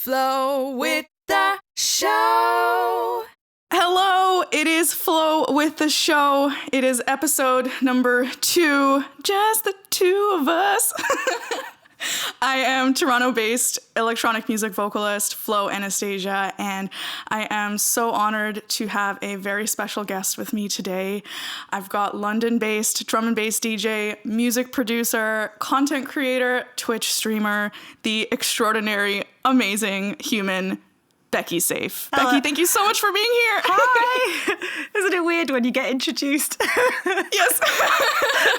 Flow with the show. Hello, it is Flow with the show. It is episode number 2, just the two of us. I am Toronto-based electronic music vocalist Flo Anastasia, and I am so honored to have a very special guest with me today. I've got London-based drum and bass DJ, music producer, content creator, Twitch streamer, the extraordinary, amazing human, Becky Saif. Hello. Becky, thank you so much for being here. Hi! Isn't it weird when you get introduced? Yes.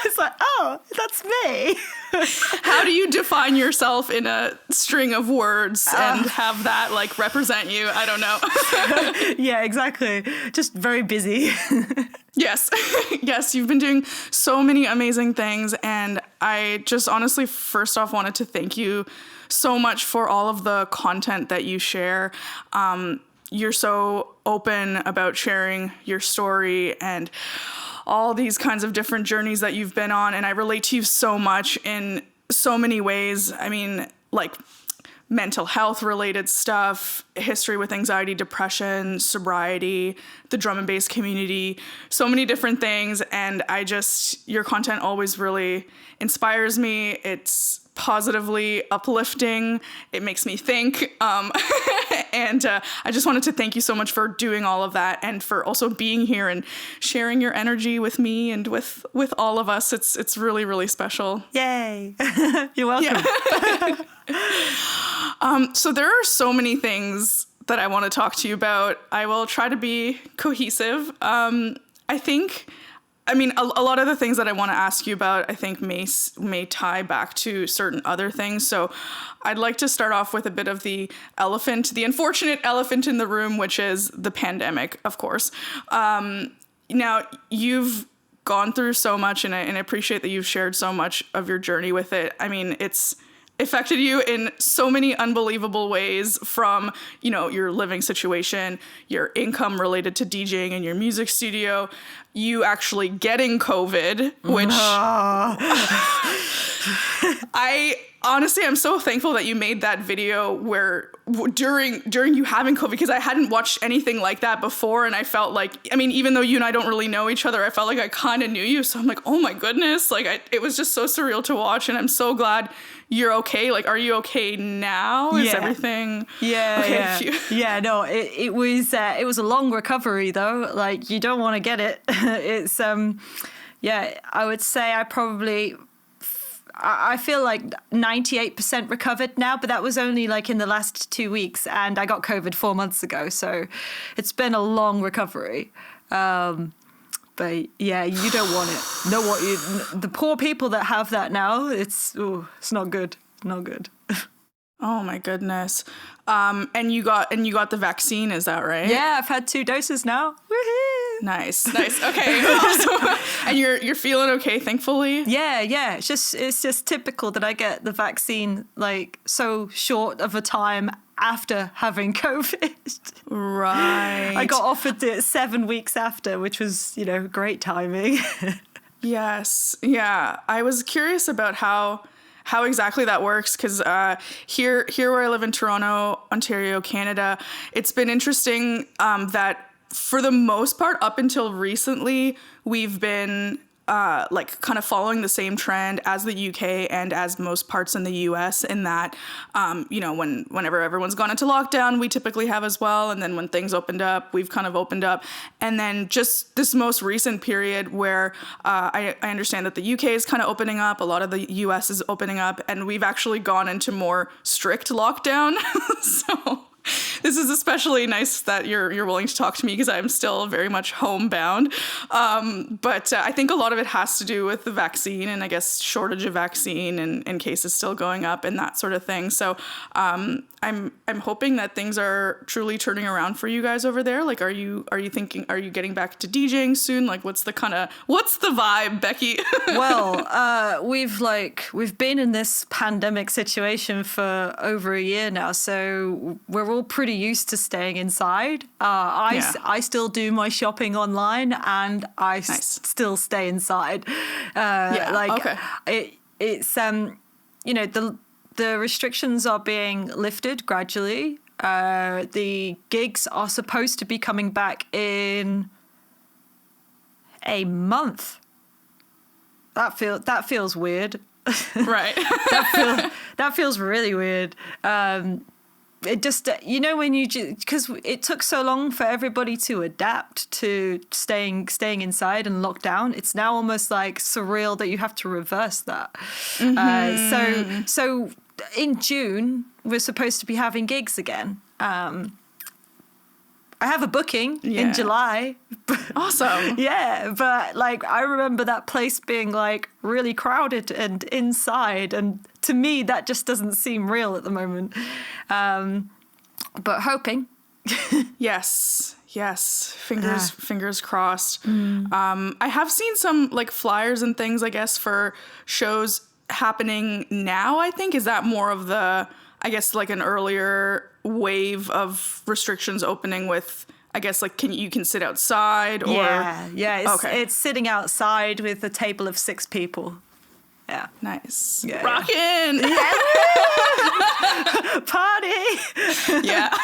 It's like, oh, that's me. How do you define yourself in a string of words and have that like represent you? I don't know. Yeah, exactly. Just very busy. Yes. Yes, you've been doing so many amazing things, and I just honestly first off wanted to thank you so much for all of the content that you share. You're so open about sharing your story and all these kinds of different journeys that you've been on, and I relate to you so much in so many ways. I mean, like mental health related stuff, history with anxiety, depression, sobriety, the drum and bass community, so many different things. And your content always really inspires me. It's positively uplifting. It makes me think. And I just wanted to thank you so much for doing all of that and for also being here and sharing your energy with me and with all of us. It's really, really special. Yay. You're welcome. Yeah. So there are so many things that I want to talk to you about. I will try to be cohesive. I mean, a lot of the things that I want to ask you about, I think may tie back to certain other things. So I'd like to start off with a bit of the unfortunate elephant in the room, which is the pandemic, of course. Now, you've gone through so much, and I appreciate that you've shared so much of your journey with it. I mean, it's affected you in so many unbelievable ways, from, your living situation, your income related to DJing in your music studio, you actually getting COVID, which I'm so thankful that you made that video where during you having COVID, because I hadn't watched anything like that before. And I felt like, I mean, even though you and I don't really know each other, I felt like I kind of knew you. So I'm like, oh my goodness, it was just so surreal to watch. And I'm so glad you're okay. Like, are you okay now? Is everything? Yeah. Okay. Yeah. No, it was a long recovery though. Like, you don't want to get it. It's, I would say I feel like 98% recovered now, but that was only like in the last 2 weeks, and I got COVID 4 months ago. So it's been a long recovery. But yeah, you don't want it. The poor people that have that now, it's not good. Not good. Oh my goodness. And you got the vaccine, is that right? Yeah, I've had 2 doses now. Woohoo! Nice. Okay. Awesome. And you're feeling okay, thankfully? Yeah. It's just typical that I get the vaccine like so short of a time after having COVID. Right. I got offered it 7 weeks after, which was, great timing. Yes. Yeah. I was curious about how exactly that works, because here where I live in Toronto, Ontario, Canada, it's been interesting that for the most part, up until recently, we've been kind of following the same trend as the UK and as most parts in the US, in that, whenever everyone's gone into lockdown, we typically have as well. And then when things opened up, we've kind of opened up. And then just this most recent period where I understand that the UK is kind of opening up, a lot of the US is opening up, and we've actually gone into more strict lockdown. So this is especially nice that you're willing to talk to me, because I'm still very much homebound. But I think a lot of it has to do with the vaccine, and I guess shortage of vaccine and cases still going up and that sort of thing. So I'm hoping that things are truly turning around for you guys over there. Like, are you getting back to DJing soon? Like, what's the vibe, Becky? Well, we've been in this pandemic situation for over a year now, so we're all pretty used to staying inside. I still do my shopping online, and I still stay inside. Okay. It's the restrictions are being lifted gradually. The gigs are supposed to be coming back in a month. That feels weird. Right. that feels really weird. It just, when because it took so long for everybody to adapt to staying inside and locked down. It's now almost like surreal that you have to reverse that. So in June we're supposed to be having gigs again. I have a booking in July. Awesome. Yeah, but like I remember that place being like really crowded and inside, and to me that just doesn't seem real at the moment. But hoping. Yes. Fingers crossed. I have seen some like flyers and things, I guess, for shows happening now. I think is that more of the, I guess, like an earlier wave of restrictions opening with, I guess, like you can sit outside or it's sitting outside with a table of 6 people. Yeah, nice. Yeah, rockin'. Yeah. Party. Yeah.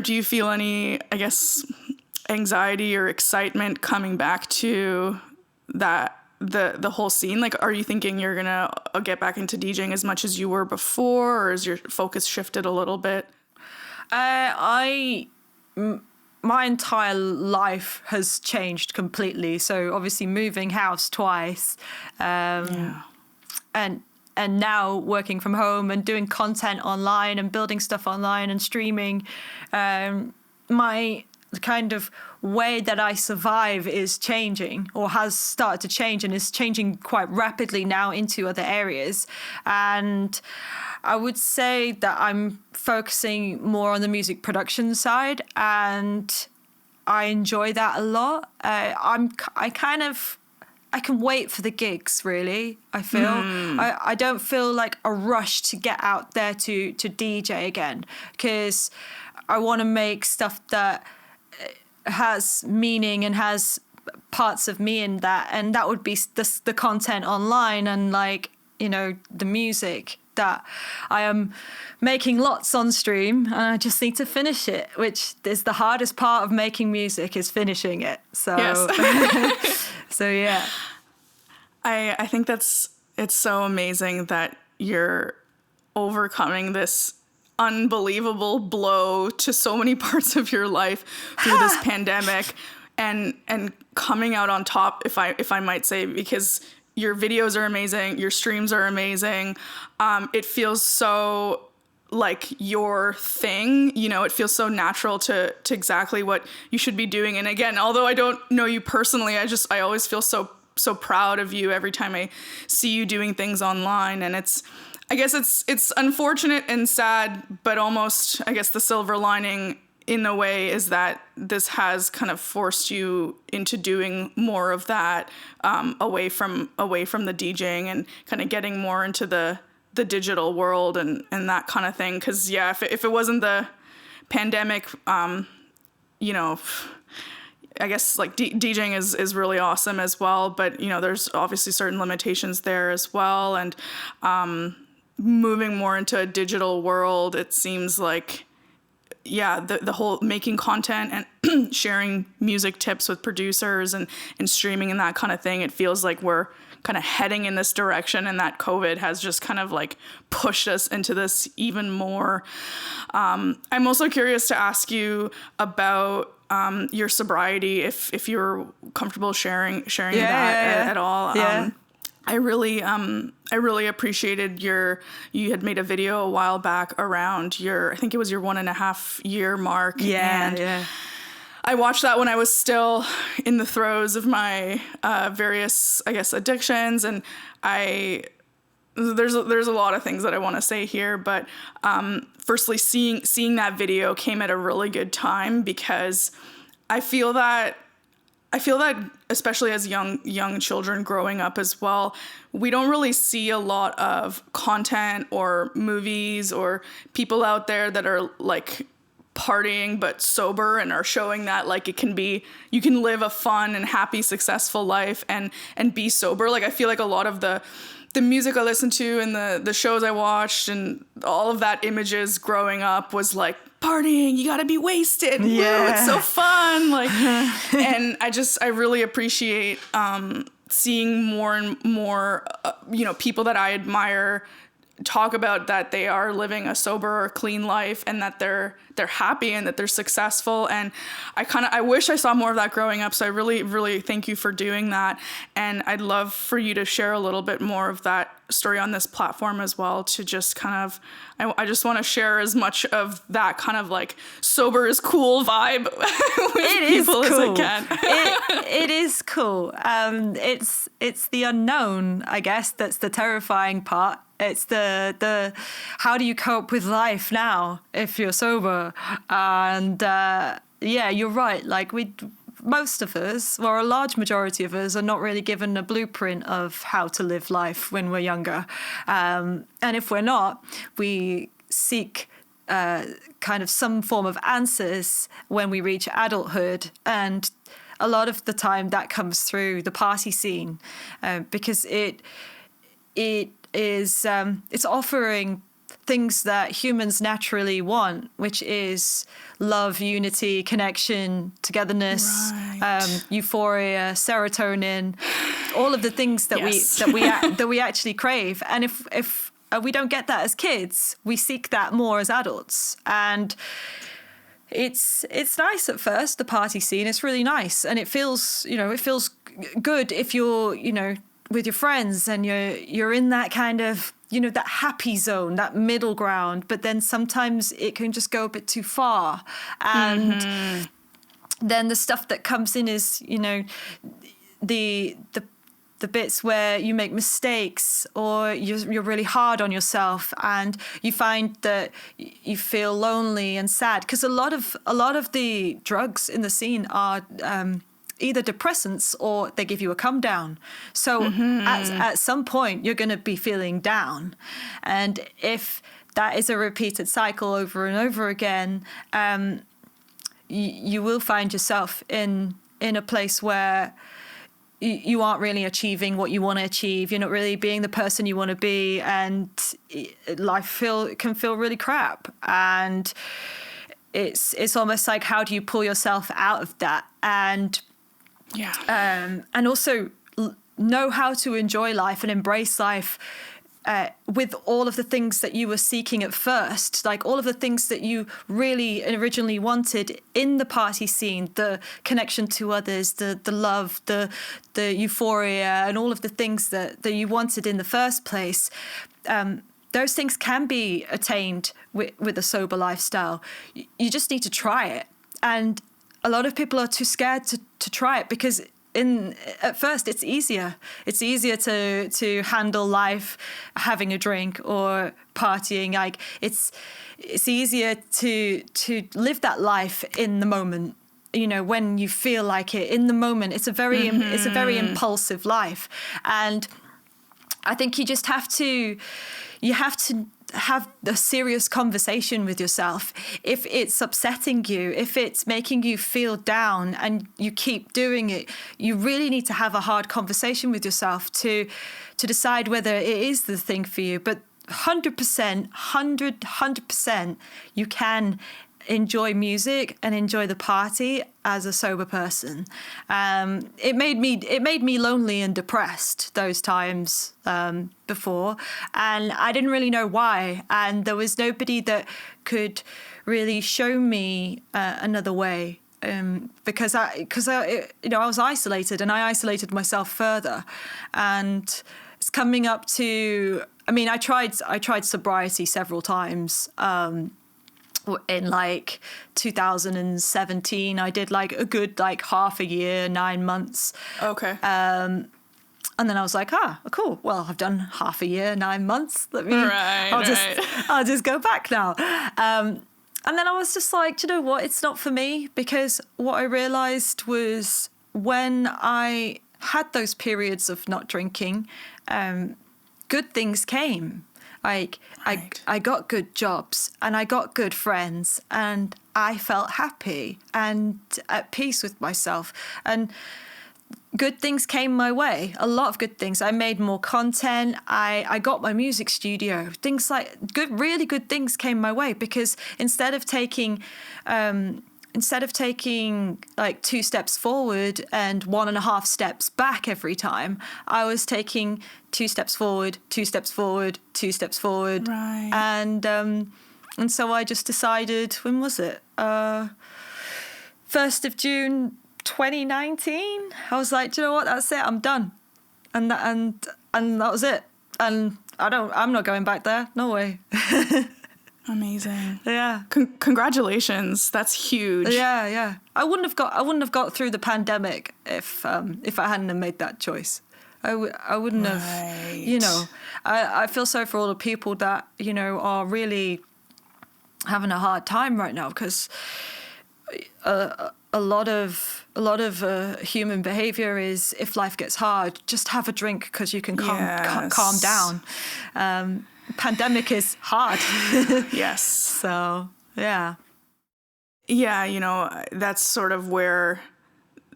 Do you feel any, I guess, anxiety or excitement coming back to that? The whole scene? Like, are you thinking you're gonna get back into DJing as much as you were before, or is your focus shifted a little bit? My entire life has changed completely. So obviously moving house twice, and now working from home and doing content online and building stuff online and streaming. My kind of way that I survive is changing, or has started to change, and is changing quite rapidly now into other areas. And I would say that I'm focusing more on the music production side, and I enjoy that a lot. I can wait for the gigs, really, I feel. I don't feel like a rush to get out there to DJ again, because I want to make stuff that has meaning and has parts of me in that, and that would be the content online, and like, the music that I am making lots on stream, and I just need to finish it, which is the hardest part of making music, is finishing it. So yes. So yeah, I think it's so amazing that you're overcoming this unbelievable blow to so many parts of your life through this pandemic, and coming out on top, if I might say, because your videos are amazing, your streams are amazing. It feels so like your thing, it feels so natural to exactly what you should be doing. And again, although I don't know you personally, I always feel so proud of you every time I see you doing things online. And I guess it's unfortunate and sad, but almost, I guess, the silver lining in a way is that this has kind of forced you into doing more of that, away from the DJing, and kind of getting more into the digital world and that kind of thing. Because if it wasn't the pandemic, I guess like DJing is really awesome as well, but there's obviously certain limitations there as well. And moving more into a digital world, it seems like, the whole making content and sharing music tips with producers and streaming and that kind of thing, it feels like we're kind of heading in this direction, and that COVID has just kind of like pushed us into this even more. I'm also curious to ask you about your sobriety, if you're comfortable sharing that at all. Yeah. I really appreciated you had made a video a while back around I think it was your 1.5 year mark. Yeah. I watched that when I was still in the throes of my various, I guess, addictions, and there's a lot of things that I want to say here, but firstly, seeing that video came at a really good time, because I feel that especially as young children growing up as well, we don't really see a lot of content or movies or people out there that are like partying but sober, and are showing that like you can live a fun and happy, successful life and be sober. Like, I feel like a lot of the the music I listened to and the shows I watched and all of that images growing up was like, partying, you gotta be wasted. Yeah. Woo, it's so fun. Like, and I really appreciate seeing more and more, people that I admire talk about that they are living a sober or clean life and that they're happy and that they're successful. And I wish I saw more of that growing up. So I really, really thank you for doing that. And I'd love for you to share a little bit more of that story on this platform as well, to just kind of, I just want to share as much of that kind of like sober is cool vibe with people as I can. It is cool. It's the unknown, I guess, that's the terrifying part. It's the how do you cope with life now if you're sober? And you're right. Like most of us, or a large majority of us, are not really given a blueprint of how to live life when we're younger. And if we're not, we seek kind of some form of answers when we reach adulthood. And a lot of the time that comes through the party scene, because it is it's offering things that humans naturally want, which is love, unity, connection, togetherness, right. Euphoria, serotonin, all of the things that Yes. we actually crave. And if we don't get that as kids, we seek that more as adults. And it's nice at first, the party scene. It's really nice, and it feels good if you're with your friends and you're in that kind of that happy zone, that middle ground. But then sometimes it can just go a bit too far, and then the stuff that comes in is the bits where you make mistakes, or you're really hard on yourself, and you find that you feel lonely and sad, because a lot of the drugs in the scene are either depressants or they give you a come down. So at some point you're going to be feeling down, and if that is a repeated cycle over and over again, you will find yourself in a place where you aren't really achieving what you want to achieve. You're not really being the person you want to be, and life can feel really crap. And it's almost like, how do you pull yourself out of that? And and also know how to enjoy life and embrace life with all of the things that you were seeking at first, like all of the things that you really originally wanted in the party scene, the connection to others, the love, the euphoria, and all of the things that you wanted in the first place. Those things can be attained with a sober lifestyle. You just need to try it. And a lot of people are too scared to try it, because at first it's easier. It's easier to handle life having a drink or partying. Like it's easier to live that life in the moment. When you feel like it in the moment. It's a very impulsive life, and I think you just have to have a serious conversation with yourself. If it's upsetting you, if it's making you feel down and you keep doing it, you really need to have a hard conversation with yourself to decide whether it is the thing for you. But 100%, you can enjoy music and enjoy the party as a sober person. It made me lonely and depressed those times before, and I didn't really know why. And there was nobody that could really show me another way. Because I was isolated, and I isolated myself further. And it's coming up to, I tried sobriety several times. In like 2017, I did like a good half a year, 9 months. Okay. And then I was like, cool. Well, I've done half a year, 9 months. I'll just go back now. And then I was just like, do you know what? It's not for me, because what I realized was when I had those periods of not drinking, good things came. Like Right. I got good jobs, and I got good friends, and I felt happy and at peace with myself. And good things came my way. A lot of good things. I made more content. I got my music studio. Things like really good things came my way, because instead of taking like 2 steps forward and 1.5 steps back every time, I was taking 2 steps forward, 2 steps forward, 2 steps forward. Right. And so I just decided, when was it? 1st of June 2019. I was like, do you know what? That's it. I'm done. And that was it. And I'm not going back there. No way. Amazing. Yeah. Congratulations. That's huge. Yeah. I wouldn't have got through the pandemic if I hadn't have made that choice. I wouldn't have, you know. I feel sorry for all the people that, you know, are really having a hard time right now, because a lot of human behavior is, if life gets hard, just have a drink because you can calm down. Pandemic is hard. Yes. So, yeah. Yeah, you know, that's sort of where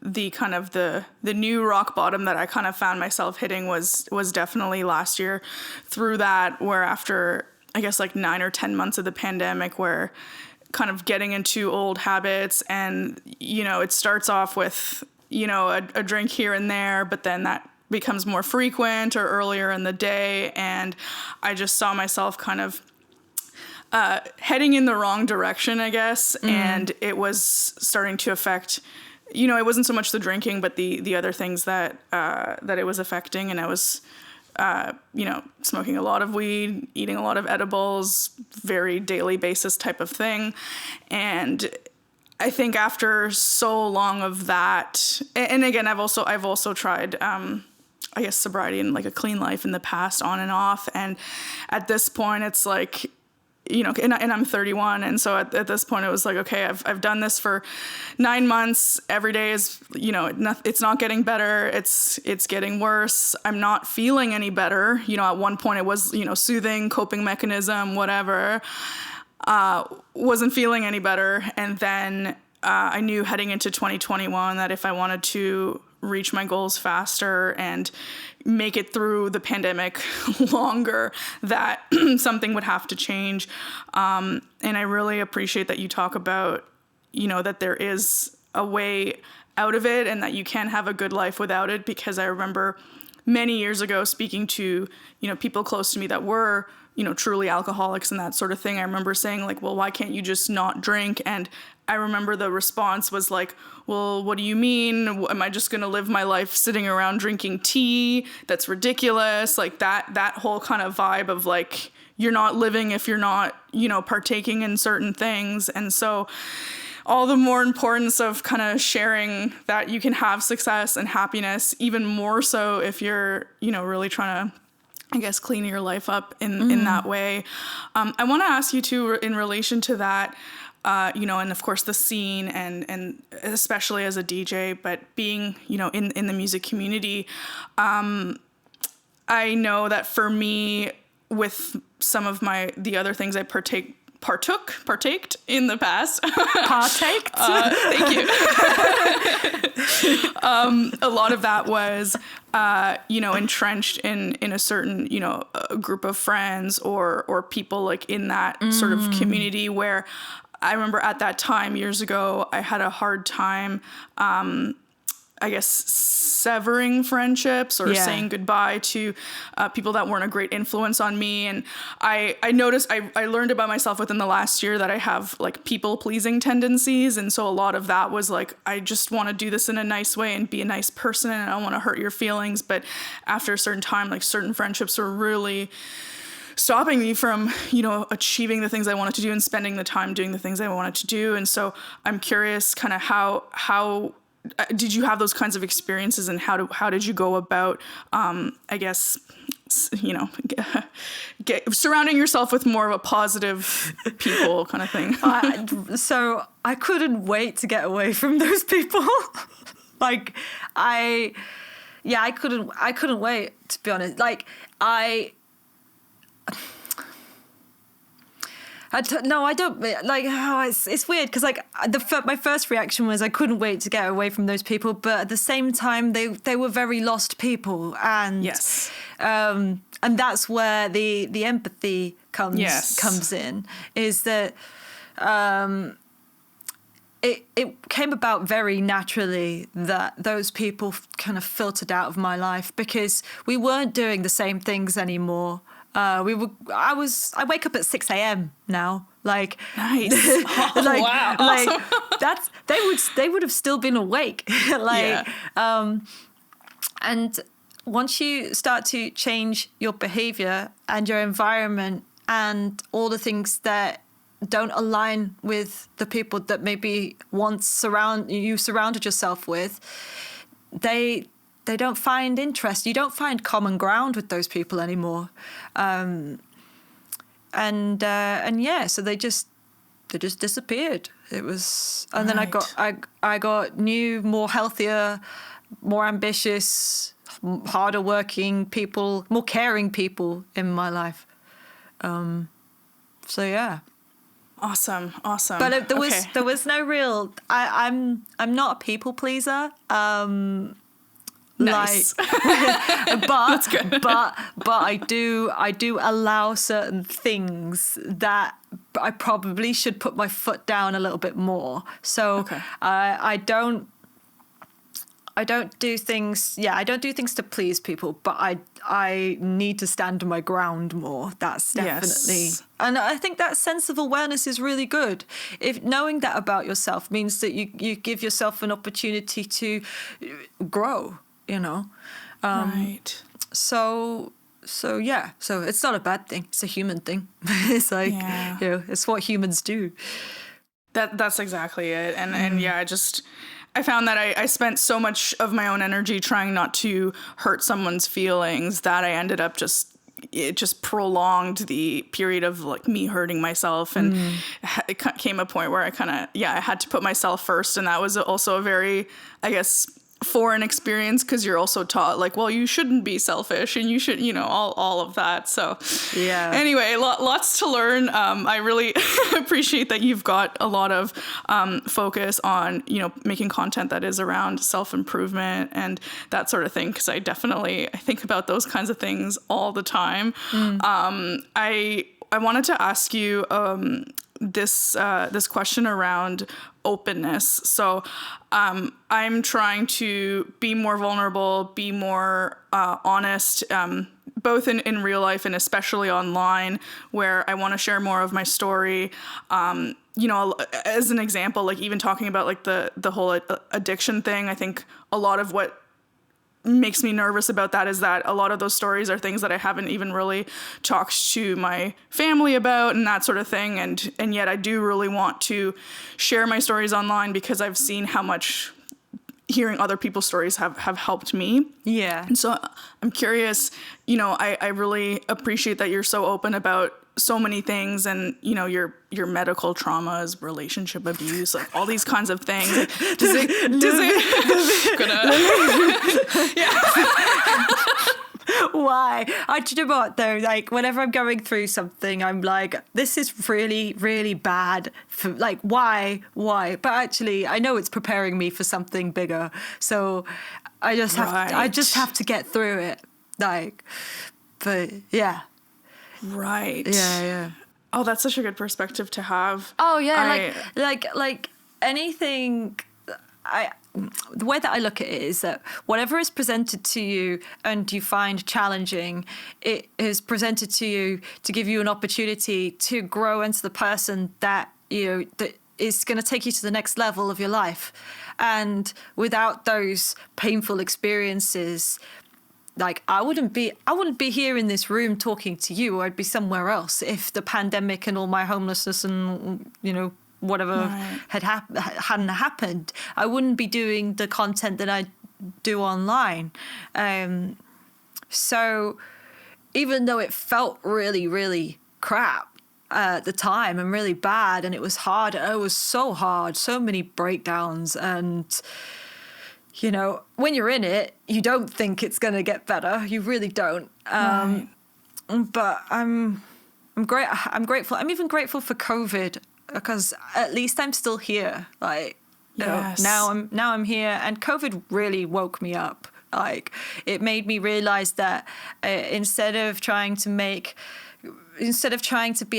the kind of the new rock bottom that I kind of found myself hitting was definitely last year, through that, where after, I guess, like 9 or 10 months of the pandemic, where kind of getting into old habits, and, you know, it starts off with, you know, a drink here and there, but then that becomes more frequent or earlier in the day. And I just saw myself kind of heading in the wrong direction, I guess. And it was starting to affect, you know, it wasn't so much the drinking, but the other things that it was affecting. And I was, you know, smoking a lot of weed, eating a lot of edibles, very daily basis type of thing. And I think after so long of that, and again, I've also tried, I guess, sobriety and like a clean life in the past, on and off. And at this point, it's like, you know, and I'm 31. And so at this point, it was like, okay, I've done this for 9 months. Every day is, you know, it's not getting better. It's getting worse. I'm not feeling any better. You know, at one point it was, you know, soothing, coping mechanism, whatever. Wasn't feeling any better. And then I knew heading into 2021 that if I wanted to reach my goals faster and make it through the pandemic longer, that something would have to change. And I really appreciate that you talk about, you know, that there is a way out of it and that you can have a good life without it. Because I remember many years ago speaking to, you know, people close to me that were, you know, truly alcoholics and that sort of thing. I remember saying like, well, why can't you just not drink? And I remember the response was like, well, what do you mean? Am I just going to live my life sitting around drinking tea? That's ridiculous. Like that whole kind of vibe of like, you're not living if you're not, you know, partaking in certain things. And so all the more importance of kind of sharing that you can have success and happiness, even more so if you're, you know, really trying to, I guess, clean your life up in that way. I want to ask you too, in relation to that, you know, and of course the scene and especially as a DJ, but being, you know, in the music community, I know that for me, with some of the other things I partaked in the past. Partaked? Thank you. A lot of that was, you know, entrenched in a certain, you know, a group of friends or people like in that sort of community, where I remember at that time years ago, I had a hard time, I guess, severing friendships or saying goodbye to people that weren't a great influence on me. And I noticed, I learned about myself within the last year that I have like people pleasing tendencies. And so a lot of that was like, I just want to do this in a nice way and be a nice person, and I don't want to hurt your feelings. But after a certain time, like certain friendships were really stopping me from, you know, achieving the things I wanted to do and spending the time doing the things I wanted to do. And so I'm curious kind of how did you have those kinds of experiences, and how did you go about, I guess, you know, surrounding yourself with more of a positive people kind of thing? So I couldn't wait to get away from those people. Like I couldn't wait, to be honest. Like No, I don't like. Oh, it's weird because like my first reaction was I couldn't wait to get away from those people, but at the same time they were very lost people, and Yes. and that's where the empathy comes in. Is that it came about very naturally that those people kind of filtered out of my life because we weren't doing the same things anymore. I wake up at 6 a.m. now. Like, nice. Oh, wow. Like awesome. they would have still been awake. And once you start to change your behavior and your environment and all the things that don't align with the people that maybe once surrounded yourself with, they don't find interest. You don't find common ground with those people anymore. So they just disappeared. It was, and then I got new, more healthier, more ambitious, harder working people, more caring people in my life. So yeah. Awesome. But there was no real. I'm not a people pleaser. Nice. But I do allow certain things that I probably should put my foot down a little bit more. So I don't do things. Yeah, I don't do things to please people, but I need to stand my ground more. That's definitely. Yes. And I think that sense of awareness is really good. If knowing that about yourself means that you give yourself an opportunity to grow, you know. Right. So yeah. So it's not a bad thing. It's a human thing. It's like, it's what humans do. That's exactly it. And yeah, I found that I spent so much of my own energy trying not to hurt someone's feelings that I ended up it just prolonged the period of like me hurting myself. And it came a point where I had to put myself first. And that was also a very, I guess, foreign experience because you're also taught like, well, you shouldn't be selfish and you should, all of that. So anyway, lots to learn. I really appreciate that you've got a lot of focus on, making content that is around self-improvement and that sort of thing. Because I think about those kinds of things all the time. I wanted to ask you this question around openness. So I'm trying to be more vulnerable, be more honest, both in real life and especially online, where I want to share more of my story. As an example, like even talking about like the whole addiction thing, I think a lot of what makes me nervous about that is that a lot of those stories are things that I haven't even really talked to my family about and that sort of thing. And yet I do really want to share my stories online because I've seen how much hearing other people's stories have helped me. Yeah. And so I'm curious, I really appreciate that you're so open about so many things and, your medical traumas, relationship abuse, like all these kinds of things. Like, does it Why? Do you know what though? Like whenever I'm going through something, I'm like, this is really, really bad. Like why? But actually, I know it's preparing me for something bigger. So I just have to get through it. Like, but yeah. Right. Yeah. Oh, that's such a good perspective to have. Oh yeah, like anything. The way that I look at it is that whatever is presented to you and you find challenging, it is presented to you to give you an opportunity to grow into the person that that is going to take you to the next level of your life. And without those painful experiences, like I wouldn't be here in this room talking to you, or I'd be somewhere else if the pandemic and all my homelessness and whatever hadn't happened. I wouldn't be doing the content that I do online. So even though it felt really, really crap at the time and really bad, and it was hard, it was so hard, so many breakdowns, and when you're in it, you don't think it's going to get better. You really don't. But I'm grateful. I'm even grateful for COVID because at least I'm still here. Like, Yes. now I'm here, and COVID really woke me up. Like, it made me realize that instead of trying to be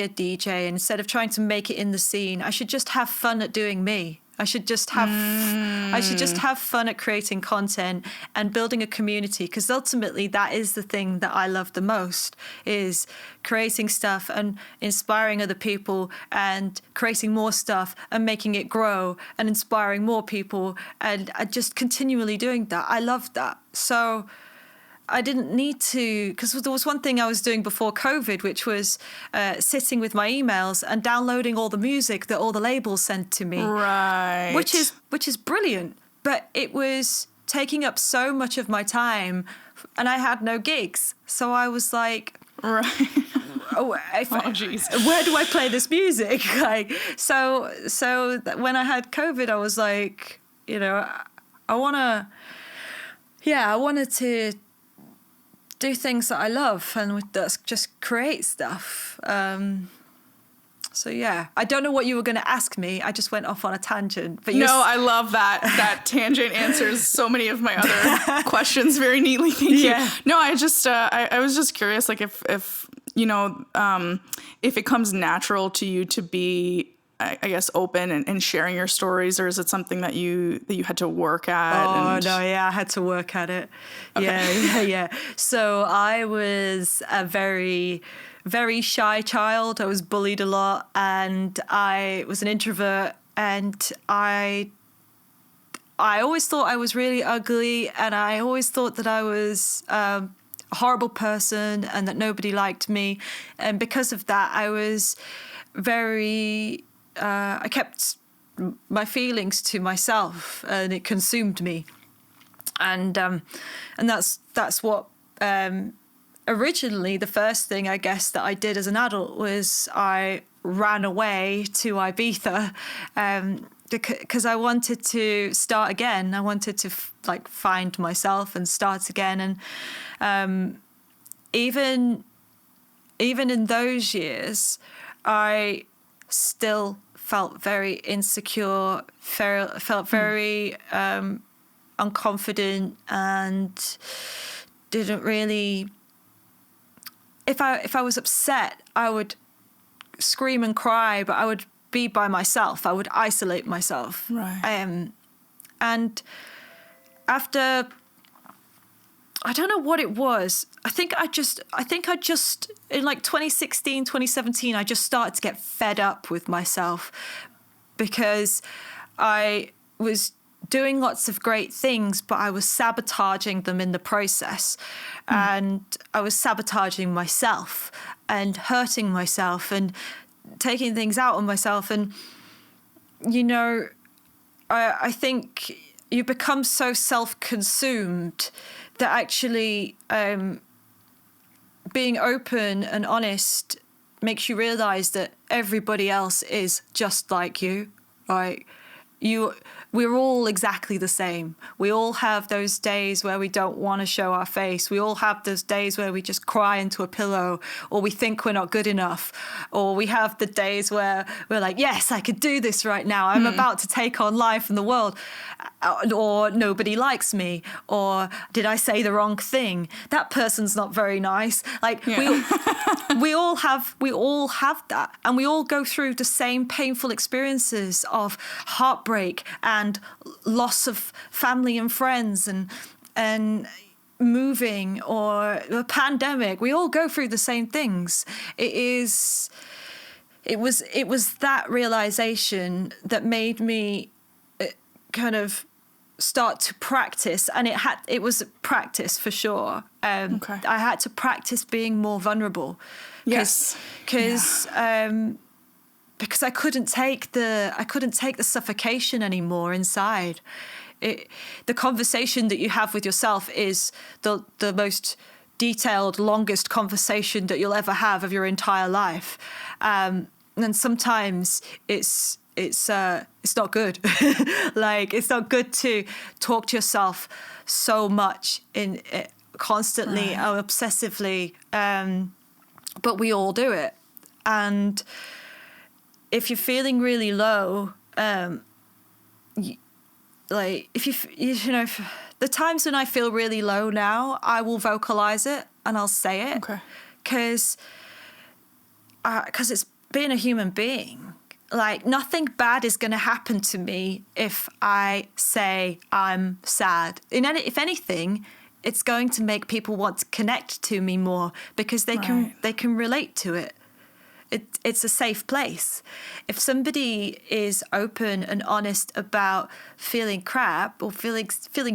a DJ, instead of trying to make it in the scene, I should just have fun at doing me. I should just have fun at creating content and building a community, because ultimately that is the thing that I love the most, is creating stuff and inspiring other people and creating more stuff and making it grow and inspiring more people and just continually doing that. I love that. So I didn't need to, because there was one thing I was doing before COVID, which was sitting with my emails and downloading all the music that all the labels sent to me. Right. Which is brilliant, but it was taking up so much of my time, and I had no gigs. So I was like, Right. geez, where do I play this music? Like, so when I had COVID, I was like, I wanted to do things that I love and just create stuff. So yeah, I don't know what you were going to ask me. I just went off on a tangent. But No, I love that. That tangent answers so many of my other questions very neatly. Thank you. No, I just I was just curious, like if it comes natural to you to be, I guess, open and sharing your stories, or is it something that you had to work at? Oh, no, yeah, I had to work at it. Okay. Yeah. So I was a very, very shy child. I was bullied a lot, and I was an introvert, and I always thought I was really ugly, and I always thought that I was a horrible person and that nobody liked me. And because of that, I was very... I kept my feelings to myself, and it consumed me. And that's what originally the first thing, I guess, that I did as an adult was I ran away to Ibiza because I wanted to start again. I wanted to find myself and start again. And even in those years, I still felt very insecure, felt very unconfident, and didn't really... If I was upset, I would scream and cry, but I would be by myself. I would isolate myself. Right. And after... I don't know what it was. I think I just in 2016, 2017, I just started to get fed up with myself, because I was doing lots of great things, but I was sabotaging them in the process. And I was sabotaging myself and hurting myself and taking things out on myself. And, I think you become so self-consumed that actually being open and honest makes you realize that everybody else is just like you. Like, we're all exactly the same. We all have those days where we don't want to show our face. We all have those days where we just cry into a pillow, or we think we're not good enough. Or we have the days where we're like, yes, I could do this right now. I'm about to take on life and the world. Or nobody likes me. Or did I say the wrong thing? That person's not very nice. Like, we all have that. And we all go through the same painful experiences of heartbreak and loss of family and friends and moving or a pandemic. We all go through the same things. It was that realization that made me kind of start to practice, and it was practice for sure. Okay. I had to practice being more vulnerable. Yes. Because I couldn't take the suffocation anymore inside. The conversation that you have with yourself is the most detailed, longest conversation that you'll ever have of your entire life, and sometimes it's not good. Like, it's not good to talk to yourself so much constantly or obsessively, but we all do it. And if you're feeling really low, if the times when I feel really low now, I will vocalize it and I'll say it. Okay. Because it's being a human being. Like, nothing bad is going to happen to me if I say I'm sad. If anything, it's going to make people want to connect to me more because they can relate to it. It's a safe place. If somebody is open and honest about feeling crap or feeling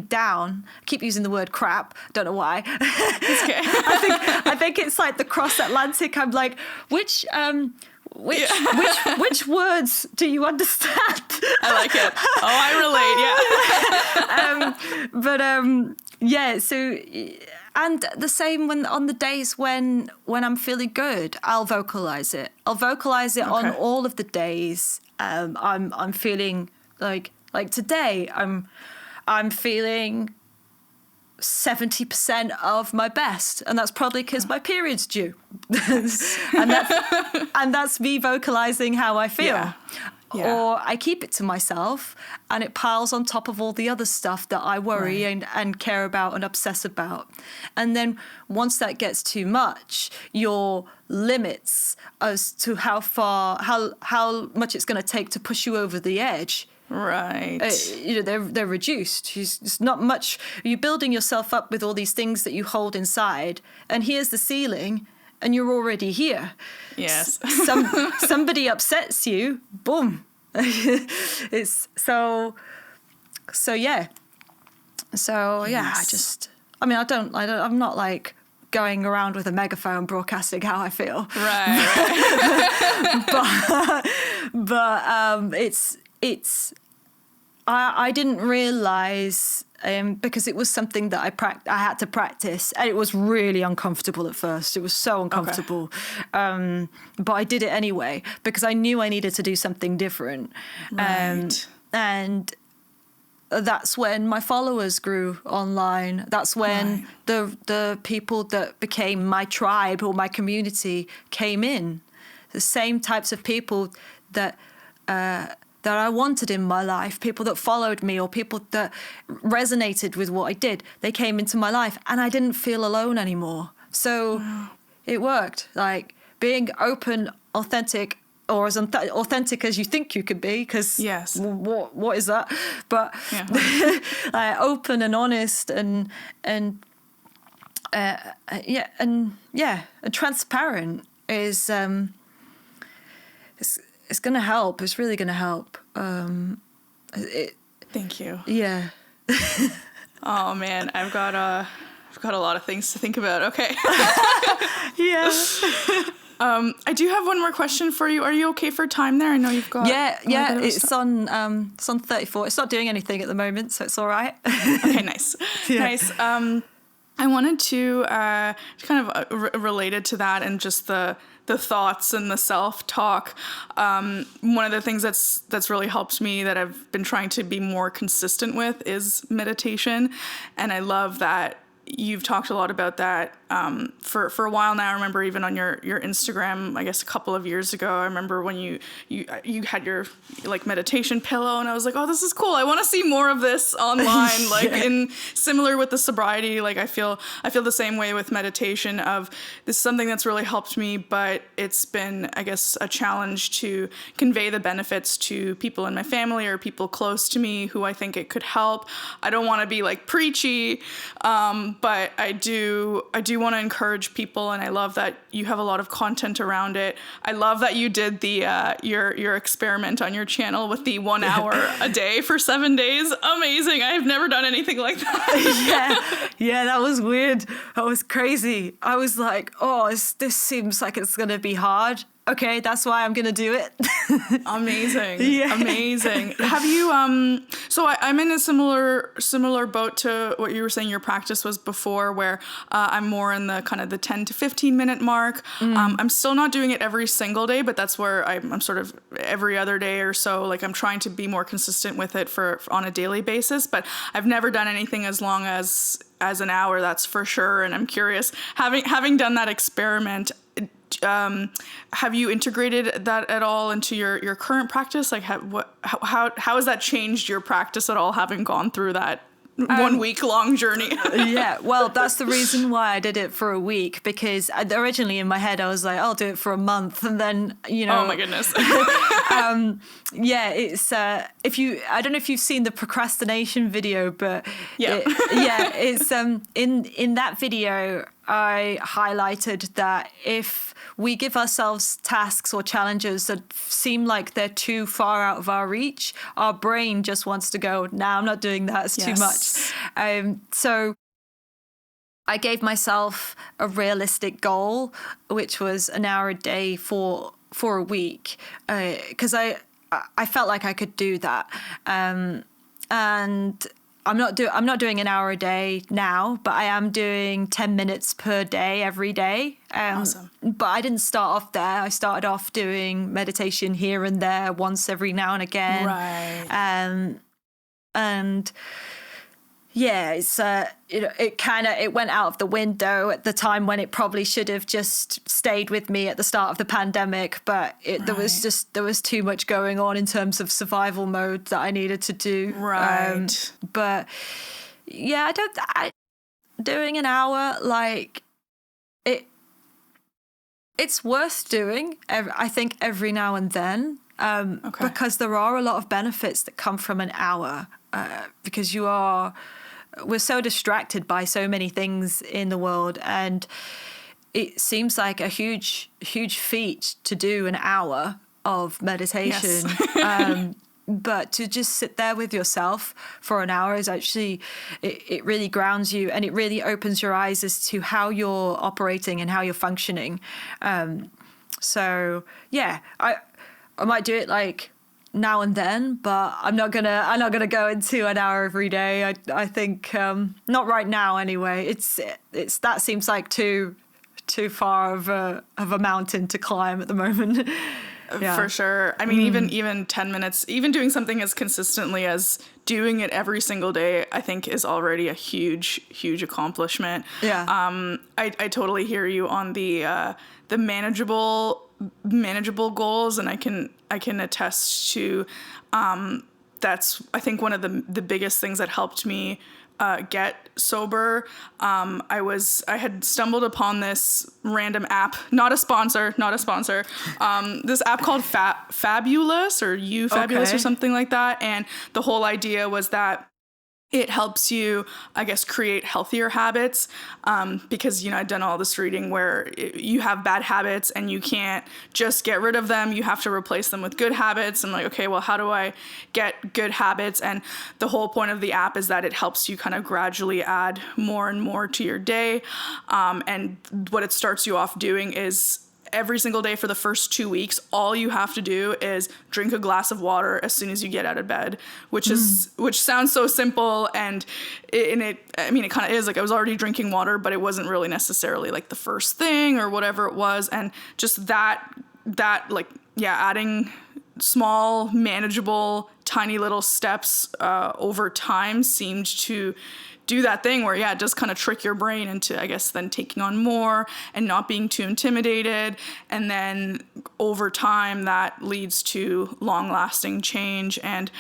down, I keep using the word crap, don't know why. It's okay. I think it's like the cross Atlantic. I'm like, which words do you understand? I like it. Oh, I relate. Yeah. So, and the same when on the days when I'm feeling good, I'll vocalize it. I'll vocalize it on all of the days. I'm feeling like today. I'm feeling 70% of my best, and that's probably because my period's due. and that's me vocalizing how I feel. Yeah. Or I keep it to myself and it piles on top of all the other stuff that I worry and care about and obsess about. And then once that gets too much, your limits as to how much it's going to take to push you over the edge, right, they're reduced. It's not much. You're building yourself up with all these things that you hold inside, and here's the ceiling, and you're already here. Yes. Somebody upsets you, boom. It's so yeah. So yeah, Yes. I'm not like going around with a megaphone broadcasting how I feel. Right. but I didn't realize because it was something that I had to practice, and it was really uncomfortable at first. It was so uncomfortable, but I did it anyway because I knew I needed to do something different. Right. And that's when my followers grew online. That's when the people that became my tribe or my community came in. The same types of people that I wanted in my life, people that followed me or people that resonated with what I did, they came into my life and I didn't feel alone anymore. So it worked. Like being open, authentic, or as authentic as you think you could be, because what is that? But like open and honest and transparent is it's going to help. It's really going to help. Thank you. Yeah. Oh man, I've got a lot of things to think about. Okay. Yeah. I do have one more question for you. Are you okay for time there? I know you've got. Yeah. It's on 34. It's not doing anything at the moment, so it's all right. Okay, nice. Yeah. Nice. I wanted to kind of related to that and just the thoughts and the self-talk. One of the things that's really helped me that I've been trying to be more consistent with is meditation. And I love that you've talked a lot about that for a while now. I remember even on your Instagram, I guess a couple of years ago, I remember when you had your like meditation pillow, and I was like, oh, this is cool. I want to see more of this online. Like in similar with the sobriety, like I feel the same way with meditation of this is something that's really helped me, but it's been, I guess, a challenge to convey the benefits to people in my family or people close to me who I think it could help. I don't want to be like preachy, but I do want to encourage people, and I love that you have a lot of content around it. I love that you did the your experiment on your channel with the 1 hour a day for 7 days. Amazing. I have never done anything like that. Yeah, that was weird. That was crazy. I was like, oh, this seems like it's going to be hard. Okay, that's why I'm going to do it. Amazing. Yeah. Amazing. Have you, so I'm in a similar boat to what you were saying your practice was before, where I'm more in the kind of the 10 to 15 minute mark. I'm still not doing it every single day, but that's where I'm sort of every other day or so, like I'm trying to be more consistent with it for on a daily basis, but I've never done anything as long as an hour, that's for sure. And I'm curious, having done that experiment, have you integrated that at all into your current practice? Like, how has that changed your practice at all, having gone through that 1 week long journey? Yeah, well, that's the reason why I did it for a week, because originally in my head I was like, I'll do it for a month, and then Oh my goodness. Yeah, it's I don't know if you've seen the procrastination video, but Yeah. it's in that video I highlighted that if we give ourselves tasks or challenges that seem like they're too far out of our reach, our brain just wants to go, nah, I'm not doing that, it's too much. So I gave myself a realistic goal, which was an hour a day for a week, because I felt like I could do that. And I'm not doing an hour a day now, but I am doing 10 minutes per day every day. Awesome. But I didn't start off there. I started off doing meditation here and there once every now and again. Right. And yeah, it's it went out of the window at the time when it probably should have just stayed with me at the start of the pandemic. But there was too much going on in terms of survival mode that I needed to do. Right. But yeah, doing an hour, like it's worth doing. I think every now and then, because there are a lot of benefits that come from an hour. Because we're so distracted by so many things in the world, and it seems like a huge feat to do an hour of meditation. Yes. But to just sit there with yourself for an hour is actually, it really grounds you, and it really opens your eyes as to how you're operating and how you're functioning. So yeah, I might do it like now and then, but I'm not gonna go into an hour every day. I think not right now anyway. It's that seems like too far of a mountain to climb at the moment. Yeah. For sure. I mean, even 10 minutes, even doing something as consistently as doing it every single day, I think is already a huge accomplishment. Yeah. I totally hear you on the manageable goals, and I can attest to that's, I think, one of the biggest things that helped me get sober. I had stumbled upon this random app, not a sponsor, this app called Fabulous or Fabulous or something like that. And the whole idea was that it helps you, I guess, create healthier habits, because, I've done all this reading where you have bad habits and you can't just get rid of them. You have to replace them with good habits. I'm like, okay, well, how do I get good habits? And the whole point of the app is that it helps you kind of gradually add more and more to your day. And what it starts you off doing is every single day for the first 2 weeks, all you have to do is drink a glass of water as soon as you get out of bed, which sounds so simple. And it kind of is. Like, I was already drinking water, but it wasn't really necessarily like the first thing or whatever it was. And just that adding small, manageable, tiny little steps over time seemed to do that thing where, it does kind of trick your brain into, I guess, then taking on more and not being too intimidated. And then over time, that leads to long-lasting change. And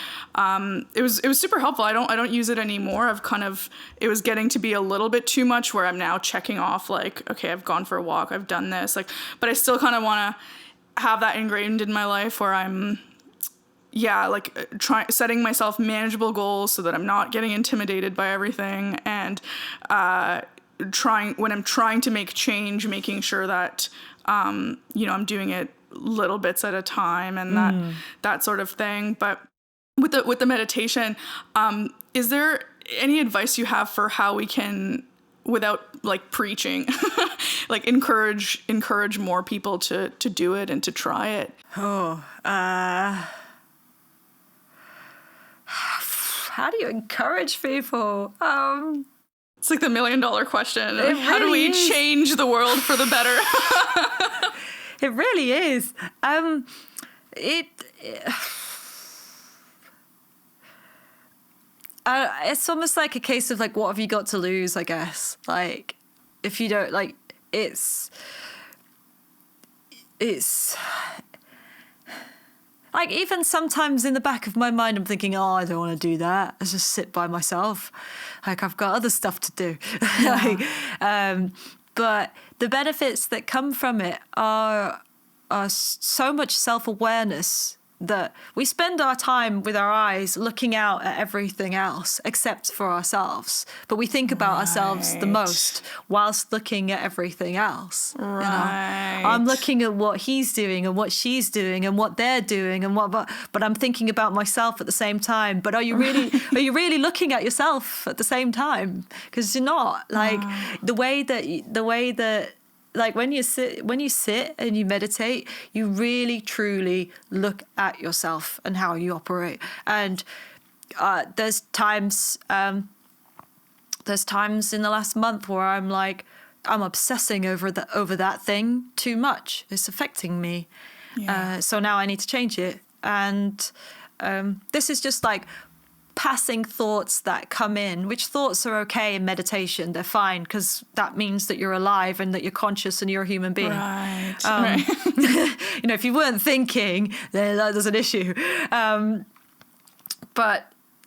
it was super helpful. I don't use it anymore. It was getting to be a little bit too much, where I'm now checking off, like, okay, I've gone for a walk, I've done this, like, but I still kind of want to have that ingrained in my life where I'm setting myself manageable goals so that I'm not getting intimidated by everything, and when I'm trying to make change, making sure that I'm doing it little bits at a time, and that sort of thing. But with the meditation, is there any advice you have for how we can, without like preaching, like encourage more people to do it and to try it? How do you encourage people? It's like the $1 million question. How do really we change the world for the better? It really is. It's almost like a case of like, what have you got to lose, I guess. Like, if you don't, like, it's it's like, even sometimes in the back of my mind, I'm thinking, oh, I don't want to do that. I just sit by myself. Like, I've got other stuff to do. But the benefits that come from it are so much self-awareness that we spend our time with our eyes looking out at everything else except for ourselves. But we think about ourselves the most whilst looking at everything else. Right. You know? I'm looking at what he's doing and what she's doing and what they're doing and but I'm thinking about myself at the same time. But are you really looking at yourself at the same time? Because you're not. Like, the way that like when you sit and you meditate, you really truly look at yourself and how you operate. And there's times in the last month where I'm obsessing over that thing too much. It's affecting me. Yeah. So now I need to change it. And this is just like passing thoughts that come in, which thoughts are okay in meditation. They're fine, because that means that you're alive and that you're conscious and you're a human being. Right. You know, if you weren't thinking, then there's an issue. But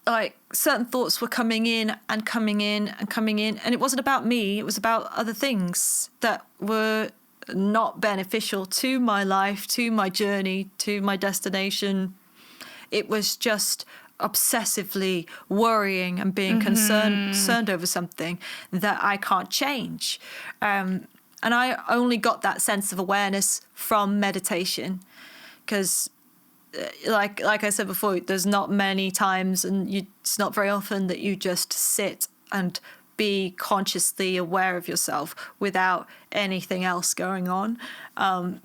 like, certain thoughts were coming in and coming in and coming in, and it wasn't about me. It was about other things that were not beneficial to my life, to my journey, to my destination. It was just obsessively worrying and being concerned over something that I can't change. And I only got that sense of awareness from meditation, because like I said before, there's not many times, and it's not very often that you just sit and be consciously aware of yourself without anything else going on. And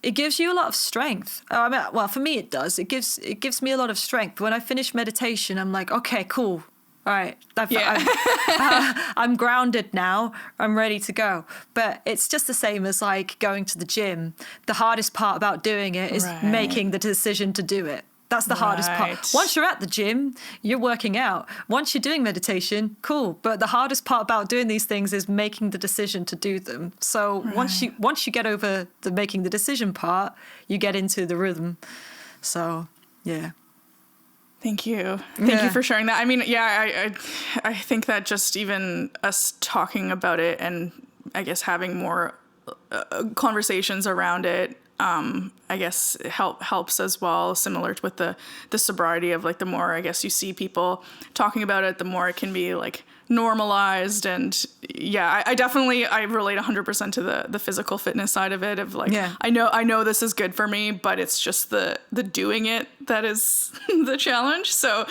it gives you a lot of strength. I mean, well, for me, it does. It gives me a lot of strength. When I finish meditation, I'm like, okay, cool. All right, I'm grounded now. I'm ready to go. But it's just the same as like going to the gym. The hardest part about doing it is making the decision to do it. That's the hardest part. Once you're at the gym, you're working out. Once you're doing meditation, cool. But the hardest part about doing these things is making the decision to do them. So once you get over the making the decision part, you get into the rhythm. So, yeah. Thank you. Thank you for sharing that. I mean, I think that just even us talking about it, and I guess having more conversations around it, I guess helps as well, similar to with the sobriety of like, the more I guess you see people talking about it, the more it can be like normalized. And I definitely relate 100% to the physical fitness side of it, of like, I know this is good for me, but it's just the doing it that is the challenge. So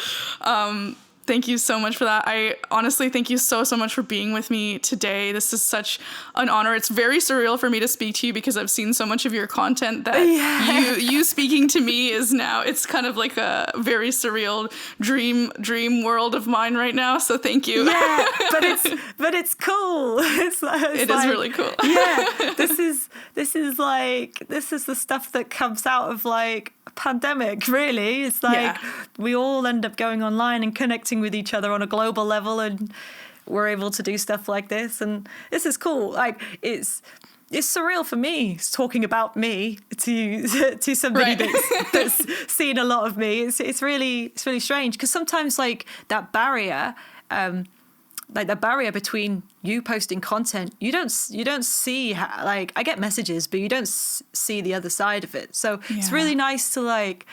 thank you so much for that. I honestly thank you so much for being with me today. This is such an honor. It's very surreal for me to speak to you, because I've seen so much of your content that you speaking to me is now, it's kind of like a very surreal dream world of mine right now. So thank you. Yeah, but it's cool. It is really cool. Yeah, this is the stuff that comes out of like a pandemic, really. It's like we all end up going online and connecting with each other on a global level, and we're able to do stuff like this, and this is cool. Like, it's surreal for me talking about me to somebody that's seen a lot of me. It's really strange, because sometimes like that barrier between you posting content, you don't see how, like, I get messages, but you don't see the other side of it. So it's really nice to like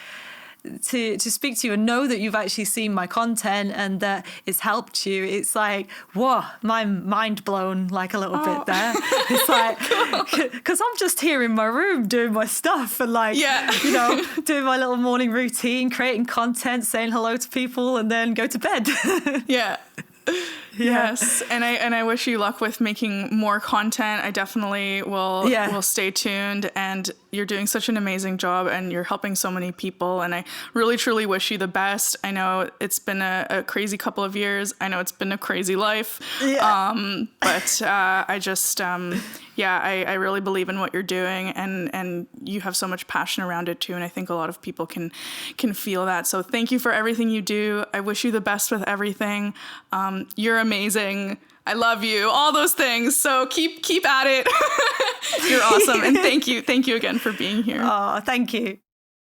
to speak to you and know that you've actually seen my content and that it's helped you. It's like, whoa, my mind blown like a little bit there. It's like, because I'm just here in my room doing my stuff and like, you know, doing my little morning routine, creating content, saying hello to people, and then go to bed. Yes, and I wish you luck with making more content. I definitely will stay tuned, and you're doing such an amazing job, and you're helping so many people, and I really truly wish you the best. I know it's been a crazy couple of years. I know it's been a crazy life. But I just I really believe in what you're doing, and you have so much passion around it too, and I think a lot of people can feel that. So thank you for everything you do. I wish you the best with everything. You're amazing. I love you, all those things. So keep at it. You're awesome. And thank you again for being here. Oh, thank you.